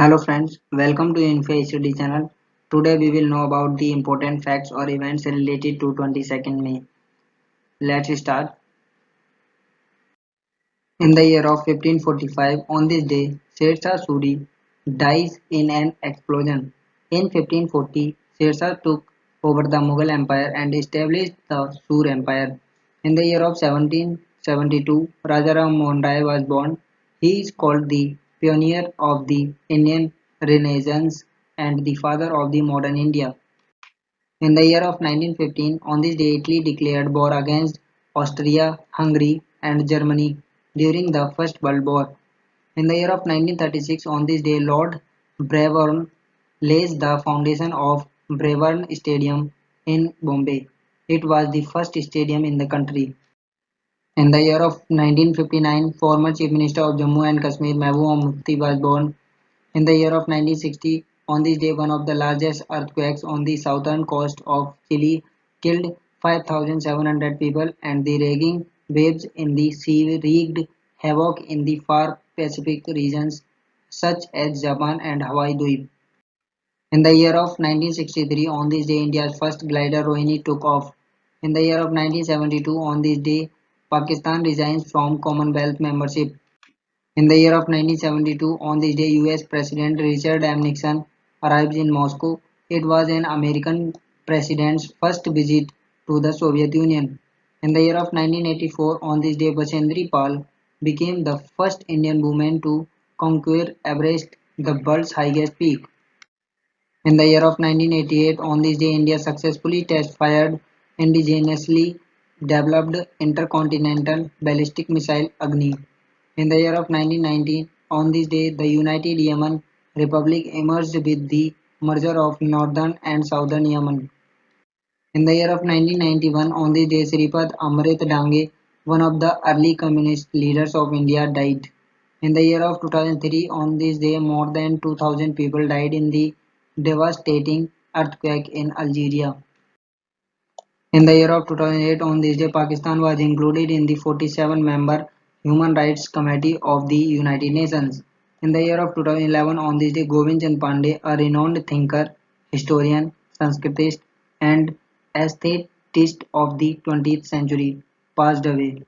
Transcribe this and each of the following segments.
Hello friends, welcome to Info HUD channel. Today we will know about the important facts or events related to 22nd May. Let's start. In the year of 1545, on this day, Sher Shah Suri dies in an explosion. In 1540, Sher Shah took over the Mughal Empire and established the Sur Empire. In the year of 1772, Rajaram Mohan Rai was born. He is called the pioneer of the Indian Renaissance and the father of the modern India. In the year of 1915, on this day Italy declared war against Austria-Hungary and Germany during the First World War. In the year of 1936, on this day Lord Brabourne lays the foundation of Brabourne Stadium in Bombay. It was the first stadium in the country. In the year of 1959, former Chief Minister of Jammu and Kashmir Mehbooba Mufti was born. In the year of 1960, on this day one of the largest earthquakes on the southern coast of Chile killed 5,700 people and the raging waves in the sea wreaked havoc in the far Pacific regions such as Japan and Hawaii Dweep. In the year of 1963, on this day India's first glider Rohini took off. In the year of 1972, on this day Pakistan resigns from Commonwealth membership. In the year of 1972, on this day US President Richard M. Nixon arrives in Moscow. It was an American president's first visit to the Soviet Union. In the year of 1984, on this day Bachendri Pal became the first Indian woman to conquer Everest, the world's highest peak. In the year of 1988, on this day India successfully test-fired indigenously developed intercontinental ballistic missile Agni. In the year of 1990, on this day the United Yemen Republic emerged with the merger of northern and southern Yemen. In the year of 1991, on this day Sripad Amrit Dange, one of the early communist leaders of India, died. In the year of 2003, on this day more than 2,000 people died in the devastating earthquake in Algeria. In the year of 2008, on this day, Pakistan was included in the 47-member Human Rights Committee of the United Nations. In the year of 2011, on this day, Govind Chand Pandey, a renowned thinker, historian, Sanskritist, and aesthetist of the 20th century, passed away.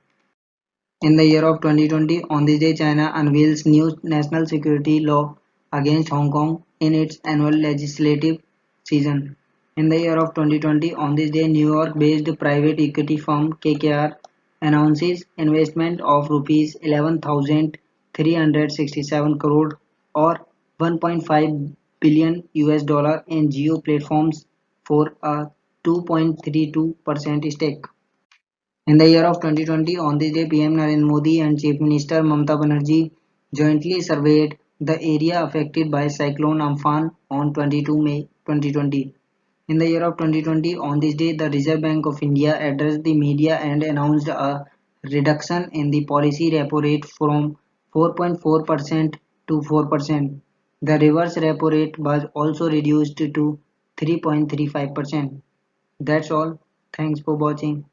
In the year of 2020, on this day, China unveils new national security law against Hong Kong in its annual legislative season. In the year of 2020, on this day, New York-based private equity firm KKR announces investment of rupees 11,367 crore or 1.5 billion US dollar in Geo Platforms for a 2.32% stake. In the year of 2020, on this day, PM Narendra Modi and Chief Minister Mamata Banerjee jointly surveyed the area affected by Cyclone Amphan on 22 May 2020. In the year of 2020, on this day, the Reserve Bank of India addressed the media and announced a reduction in the policy repo rate from 4.4% to 4%. The reverse repo rate was also reduced to 3.35%. That's all. Thanks for watching.